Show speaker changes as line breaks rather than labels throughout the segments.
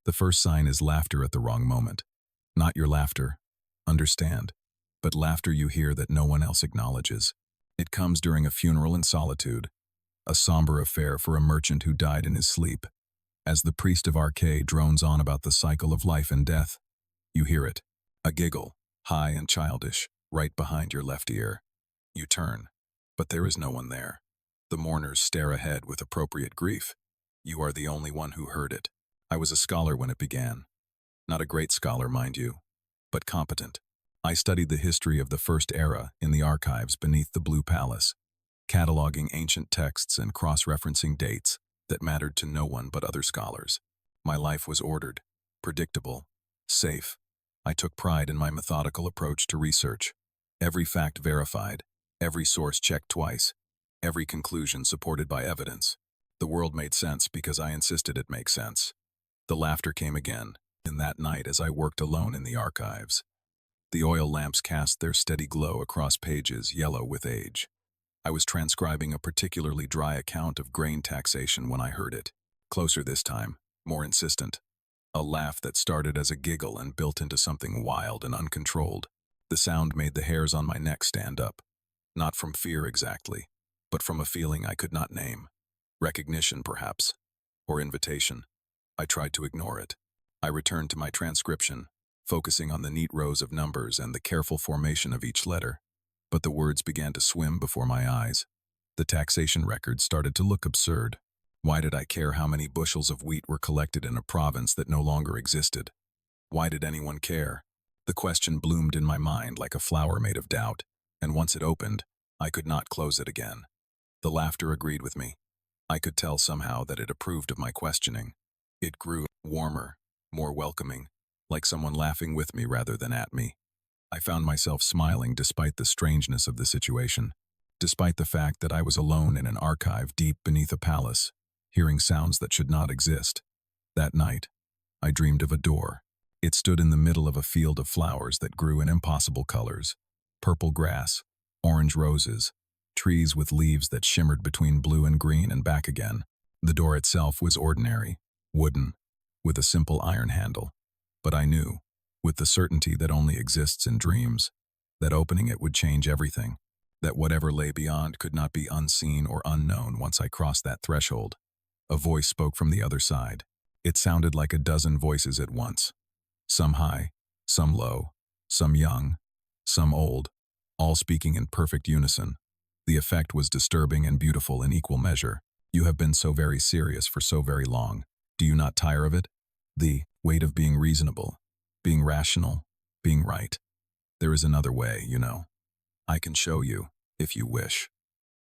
The first sign is laughter at the wrong moment. Not your laughter, understand, but laughter you hear that no one else acknowledges. It comes during a funeral in solitude, a somber affair for a merchant who died in his sleep. As the priest of Arcade drones on about the cycle of life and death, you hear it, a giggle, high and childish, right behind your left ear. You turn, but there is no one there. The mourners stare ahead with appropriate grief. You are the only one who heard it. I was a scholar when it began. Not a great scholar, mind you, but competent. I studied the history of the First Era in the archives beneath the Blue Palace, cataloging ancient texts and cross-referencing dates that mattered to no one but other scholars. My life was ordered, predictable, safe. I took pride in my methodical approach to research. Every fact verified, every source checked twice, every conclusion supported by evidence. The world made sense because I insisted it make sense. The laughter came again, in that night as I worked alone in the archives. The oil lamps cast their steady glow across pages yellow with age. I was transcribing a particularly dry account of grain taxation when I heard it. Closer this time, more insistent. A laugh that started as a giggle and built into something wild and uncontrolled. The sound made the hairs on my neck stand up. Not from fear exactly, but from a feeling I could not name. Recognition, perhaps, or invitation. I tried to ignore it. I returned to my transcription, focusing on the neat rows of numbers and the careful formation of each letter. But the words began to swim before my eyes. The taxation records started to look absurd. Why did I care how many bushels of wheat were collected in a province that no longer existed? Why did anyone care? The question bloomed in my mind like a flower made of doubt, and once it opened, I could not close it again. The laughter agreed with me. I could tell somehow that it approved of my questioning. It grew warmer, more welcoming, like someone laughing with me rather than at me. I found myself smiling despite the strangeness of the situation, despite the fact that I was alone in an archive deep beneath a palace, hearing sounds that should not exist. That night, I dreamed of a door. It stood in the middle of a field of flowers that grew in impossible colors. Purple grass, orange roses, trees with leaves that shimmered between blue and green and back again. The door itself was ordinary, wooden, with a simple iron handle. But I knew, with the certainty that only exists in dreams, that opening it would change everything, that whatever lay beyond could not be unseen or unknown once I crossed that threshold. A voice spoke from the other side. It sounded like a dozen voices at once. Some high, some low, some young, some old, all speaking in perfect unison. The effect was disturbing and beautiful in equal measure. You have been so very serious for so very long. Do you not tire of it? The weight of being reasonable, being rational, being right. There is another way, you know. I can show you, if you wish.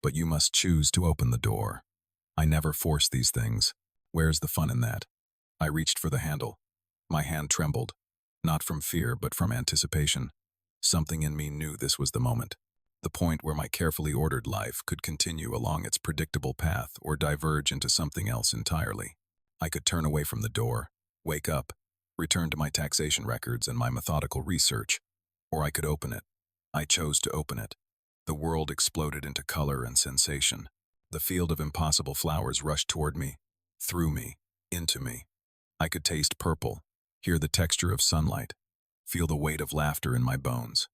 But you must choose to open the door. I never force these things. Where's the fun in that? I reached for the handle. My hand trembled, not from fear but from anticipation. Something in me knew this was the moment. The point where my carefully ordered life could continue along its predictable path or diverge into something else entirely. I could turn away from the door, wake up, return to my taxation records and my methodical research, or I could open it. I chose to open it. The world exploded into color and sensation. The field of impossible flowers rushed toward me, through me, into me. I could taste purple, hear the texture of sunlight, feel the weight of laughter in my bones.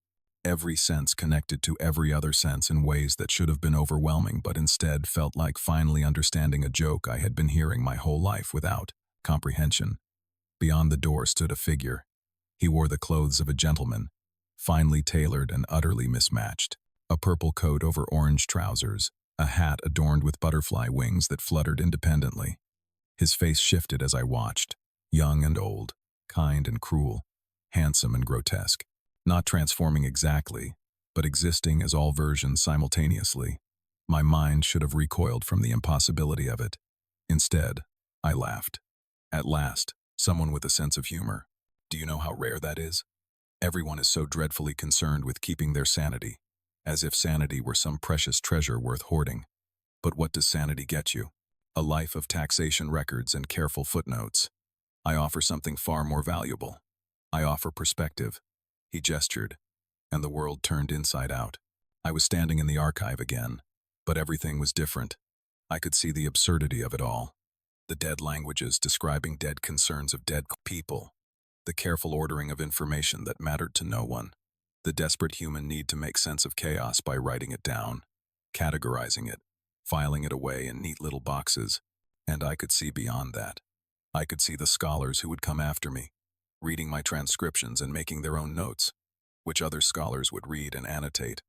Every sense connected to every other sense in ways that should have been overwhelming but instead felt like finally understanding a joke I had been hearing my whole life without comprehension. Beyond the door stood a figure. He wore the clothes of a gentleman, finely tailored and utterly mismatched. A purple coat over orange trousers, a hat adorned with butterfly wings that fluttered independently. His face shifted as I watched, young and old, kind and cruel, handsome and grotesque. Not transforming exactly, but existing as all versions simultaneously. My mind should have recoiled from the impossibility of it. Instead, I laughed. At last, someone with a sense of humor. Do you know how rare that is? Everyone is so dreadfully concerned with keeping their sanity, as if sanity were some precious treasure worth hoarding. But what does sanity get you? A life of taxation records and careful footnotes. I offer something far more valuable. I offer perspective. He gestured, and the world turned inside out. I was standing in the archive again, but everything was different. I could see the absurdity of it all. The dead languages describing dead concerns of dead people. The careful ordering of information that mattered to no one. The desperate human need to make sense of chaos by writing it down, categorizing it, filing it away in neat little boxes. And I could see beyond that. I could see the scholars who would come after me, reading my transcriptions and making their own notes, which other scholars would read and annotate,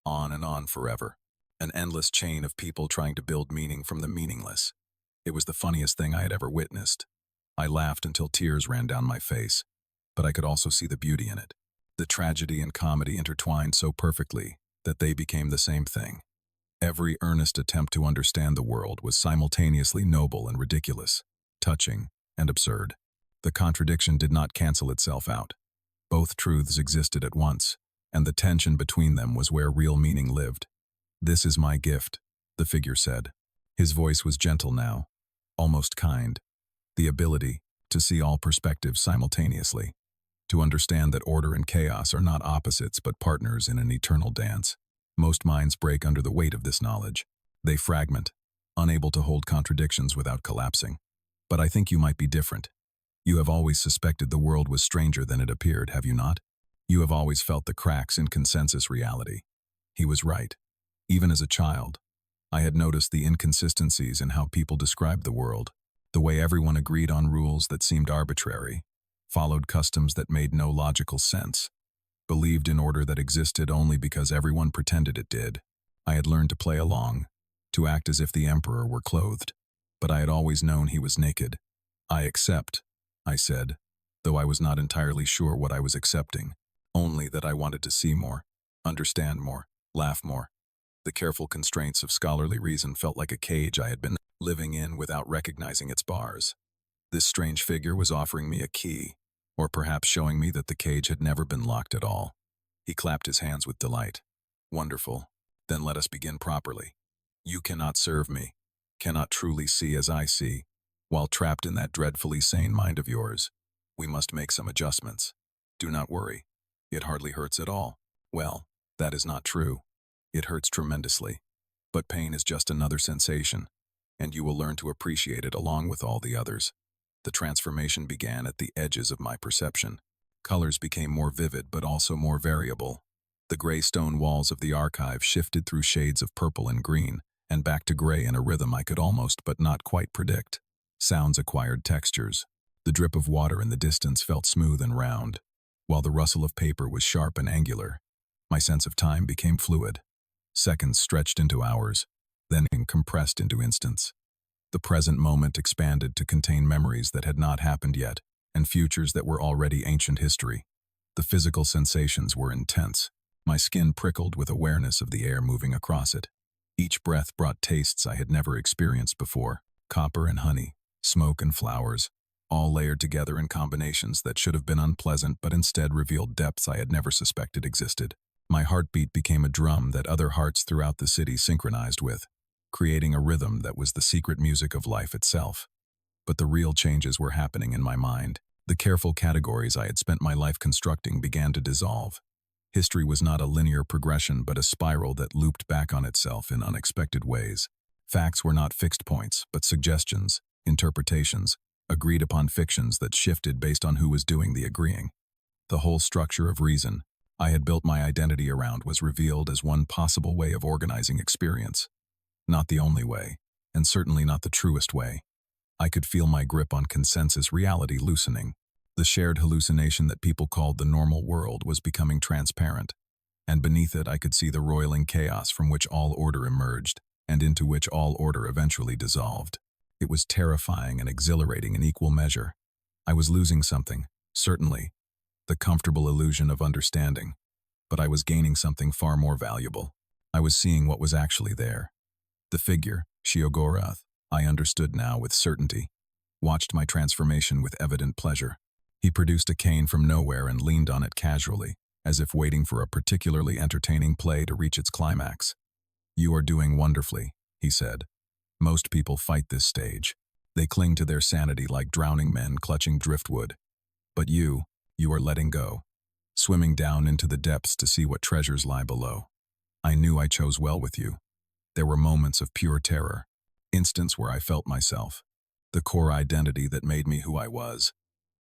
on and on forever. An endless chain of people trying to build meaning from the meaningless. It was the funniest thing I had ever witnessed. I laughed until tears ran down my face, but I could also see the beauty in it. The tragedy and comedy intertwined so perfectly that they became the same thing. Every earnest attempt to understand the world was simultaneously noble and ridiculous, touching and absurd. The contradiction did not cancel itself out. Both truths existed at once, and the tension between them was where real meaning lived. "This is my gift," the figure said. His voice was gentle now, almost kind. The ability to see all perspectives simultaneously, to understand that order and chaos are not opposites but partners in an eternal dance. Most minds break under the weight of this knowledge. They fragment, unable to hold contradictions without collapsing. But I think you might be different. You have always suspected the world was stranger than it appeared, have you not? You have always felt the cracks in consensus reality. He was right. Even as a child, I had noticed the inconsistencies in how people described the world, the way everyone agreed on rules that seemed arbitrary, followed customs that made no logical sense, believed in order that existed only because everyone pretended it did. I had learned to play along, to act as if the emperor were clothed, but I had always known he was naked. "I accept," I said, though I was not entirely sure what I was accepting, only that I wanted to see more, understand more, laugh more. The careful constraints of scholarly reason felt like a cage I had been living in without recognizing its bars. This strange figure was offering me a key, or perhaps showing me that the cage had never been locked at all. He clapped his hands with delight. "Wonderful. Then let us begin properly. You cannot serve me, cannot truly see as I see, while trapped in that dreadfully sane mind of yours. We must make some adjustments. Do not worry. It hardly hurts at all. Well, that is not true. It hurts tremendously. But pain is just another sensation, and you will learn to appreciate it along with all the others." The transformation began at the edges of my perception. Colors became more vivid but also more variable. The gray stone walls of the archive shifted through shades of purple and green, and back to gray in a rhythm I could almost but not quite predict. Sounds acquired textures. The drip of water in the distance felt smooth and round, while the rustle of paper was sharp and angular. My sense of time became fluid. Seconds stretched into hours, then compressed into instants. The present moment expanded to contain memories that had not happened yet, and futures that were already ancient history. The physical sensations were intense. My skin prickled with awareness of the air moving across it. Each breath brought tastes I had never experienced before: copper and honey, smoke and flowers, all layered together in combinations that should have been unpleasant but instead revealed depths I had never suspected existed. My heartbeat became a drum that other hearts throughout the city synchronized with, creating a rhythm that was the secret music of life itself. But the real changes were happening in my mind. The careful categories I had spent my life constructing began to dissolve. History was not a linear progression but a spiral that looped back on itself in unexpected ways. Facts were not fixed points, but suggestions, interpretations, agreed upon fictions that shifted based on who was doing the agreeing. The whole structure of reason I had built my identity around was revealed as one possible way of organizing experience. Not the only way, and certainly not the truest way. I could feel my grip on consensus reality loosening. The shared hallucination that people called the normal world was becoming transparent, and beneath it I could see the roiling chaos from which all order emerged, and into which all order eventually dissolved. It was terrifying and exhilarating in equal measure. I was losing something, certainly, the comfortable illusion of understanding, but I was gaining something far more valuable. I was seeing what was actually there. The figure, Sheogorath, I understood now with certainty, watched my transformation with evident pleasure. He produced a cane from nowhere and leaned on it casually, as if waiting for a particularly entertaining play to reach its climax. "You are doing wonderfully," he said. "Most people fight this stage. They cling to their sanity like drowning men clutching driftwood. But you are letting go, swimming down into the depths to see what treasures lie below. I knew I chose well with you. There were moments of pure terror, instants where I felt myself, the core identity that made me who I was,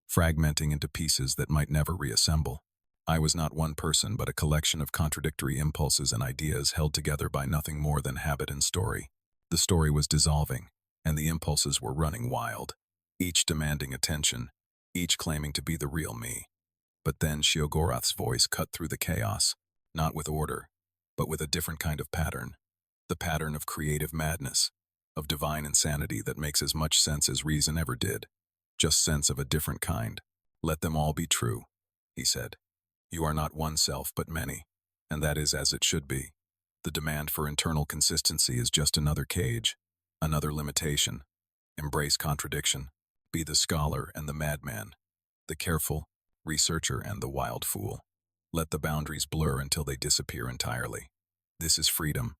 fragmenting into pieces that might never reassemble. I was not one person but a collection of contradictory impulses and ideas held together by nothing more than habit and story. The story was dissolving, and the impulses were running wild, each demanding attention, each claiming to be the real me. But then Sheogorath's voice cut through the chaos, not with order, but with a different kind of pattern. The pattern of creative madness, of divine insanity that makes as much sense as reason ever did. Just sense of a different kind. Let them all be true, he said. You are not one self but many, and that is as it should be. The demand for internal consistency is just another cage, another limitation. Embrace contradiction. Be the scholar and the madman, the careful researcher and the wild fool. Let the boundaries blur until they disappear entirely. This is freedom.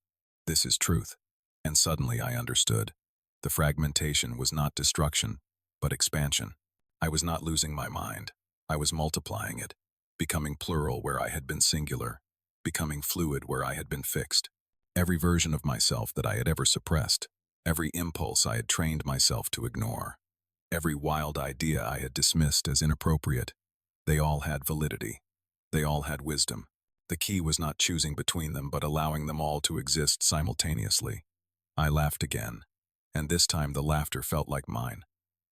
This is truth. And suddenly I understood. The fragmentation was not destruction, but expansion. I was not losing my mind. I was multiplying it, becoming plural where I had been singular, becoming fluid where I had been fixed. Every version of myself that I had ever suppressed, every impulse I had trained myself to ignore, every wild idea I had dismissed as inappropriate, they all had validity. They all had wisdom. The key was not choosing between them, but allowing them all to exist simultaneously. I laughed again, and this time the laughter felt like mine,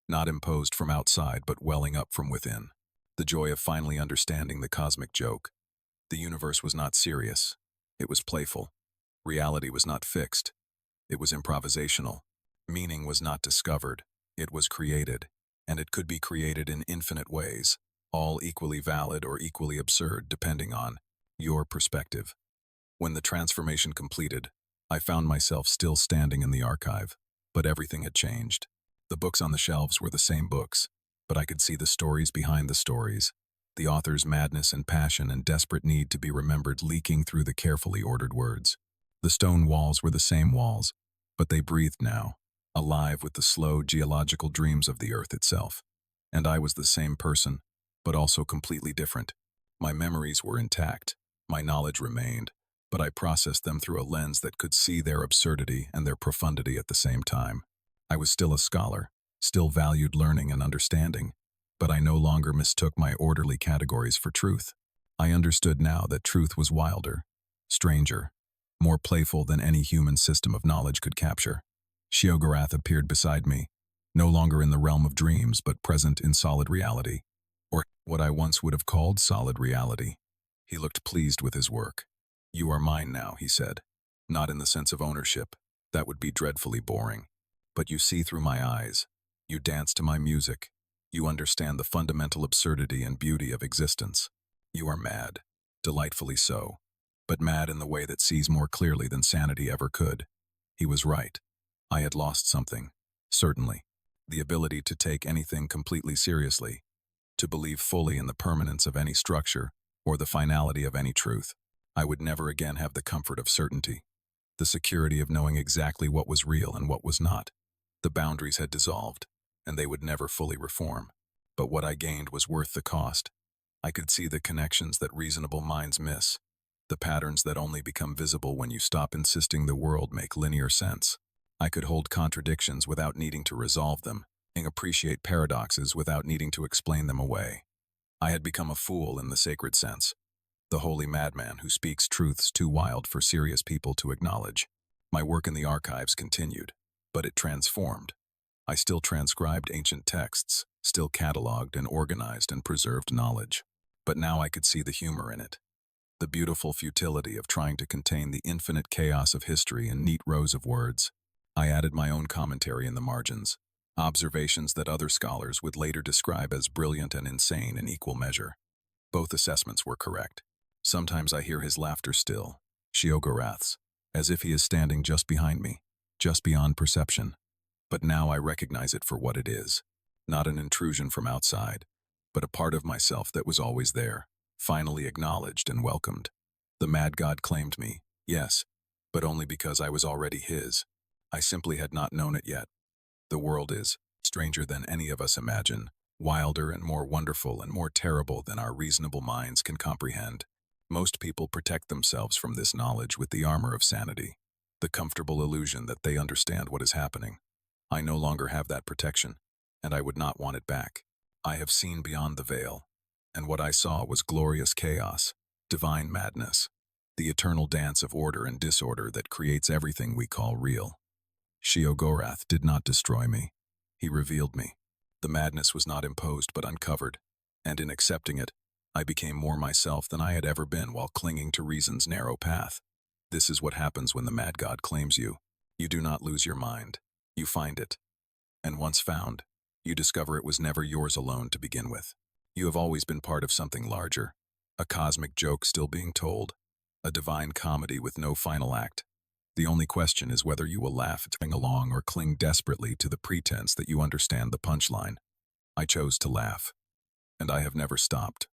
not imposed from outside but welling up from within. The joy of finally understanding the cosmic joke. The universe was not serious. It was playful. Reality was not fixed. It was improvisational. Meaning was not discovered. It was created, and it could be created in infinite ways, all equally valid or equally absurd depending on your perspective. When the transformation completed, I found myself still standing in the archive, but everything had changed. The books on the shelves were the same books, but I could see the stories behind the stories, the author's madness and passion and desperate need to be remembered leaking through the carefully ordered words. The stone walls were the same walls, but they breathed now, alive with the slow geological dreams of the earth itself. And I was the same person, but also completely different. My memories were intact, my knowledge remained, but I processed them through a lens that could see their absurdity and their profundity at the same time. I was still a scholar, still valued learning and understanding, but I no longer mistook my orderly categories for truth. I understood now that truth was wilder, stranger, more playful than any human system of knowledge could capture. Sheogorath appeared beside me, no longer in the realm of dreams but present in solid reality, or what I once would have called solid reality. He looked pleased with his work. You are mine now, he said. Not in the sense of ownership. That would be dreadfully boring. But you see through my eyes. You dance to my music. You understand the fundamental absurdity and beauty of existence. You are mad. Delightfully so. But mad in the way that sees more clearly than sanity ever could. He was right. I had lost something. Certainly. The ability to take anything completely seriously. To believe fully in the permanence of any structure or the finality of any truth. I would never again have the comfort of certainty, the security of knowing exactly what was real and what was not. The boundaries had dissolved, and they would never fully reform. But what I gained was worth the cost. I could see the connections that reasonable minds miss, the patterns that only become visible when you stop insisting the world make linear sense. I could hold contradictions without needing to resolve them, and appreciate paradoxes without needing to explain them away. I had become a fool in the sacred sense, the holy madman who speaks truths too wild for serious people to acknowledge. My work in the archives continued, but it transformed. I still transcribed ancient texts, still cataloged and organized and preserved knowledge. But now I could see the humor in it. The beautiful futility of trying to contain the infinite chaos of history in neat rows of words. I added my own commentary in the margins, observations that other scholars would later describe as brilliant and insane in equal measure. Both assessments were correct. Sometimes I hear his laughter still, Sheogorath's, as if he is standing just behind me, just beyond perception. But now I recognize it for what it is, not an intrusion from outside, but a part of myself that was always there, finally acknowledged and welcomed. The mad god claimed me, yes, but only because I was already his. I simply had not known it yet. The world is stranger than any of us imagine, wilder and more wonderful and more terrible than our reasonable minds can comprehend. Most people protect themselves from this knowledge with the armor of sanity, the comfortable illusion that they understand what is happening. I no longer have that protection, and I would not want it back. I have seen beyond the veil, and what I saw was glorious chaos, divine madness, the eternal dance of order and disorder that creates everything we call real. Sheogorath did not destroy me. He revealed me. The madness was not imposed but uncovered, and in accepting it, I became more myself than I had ever been while clinging to reason's narrow path. This is what happens when the mad god claims you. You do not lose your mind. You find it. And once found, you discover it was never yours alone to begin with. You have always been part of something larger, a cosmic joke still being told, a divine comedy with no final act. The only question is whether you will laugh along or cling desperately to the pretense that you understand the punchline. I chose to laugh, and I have never stopped.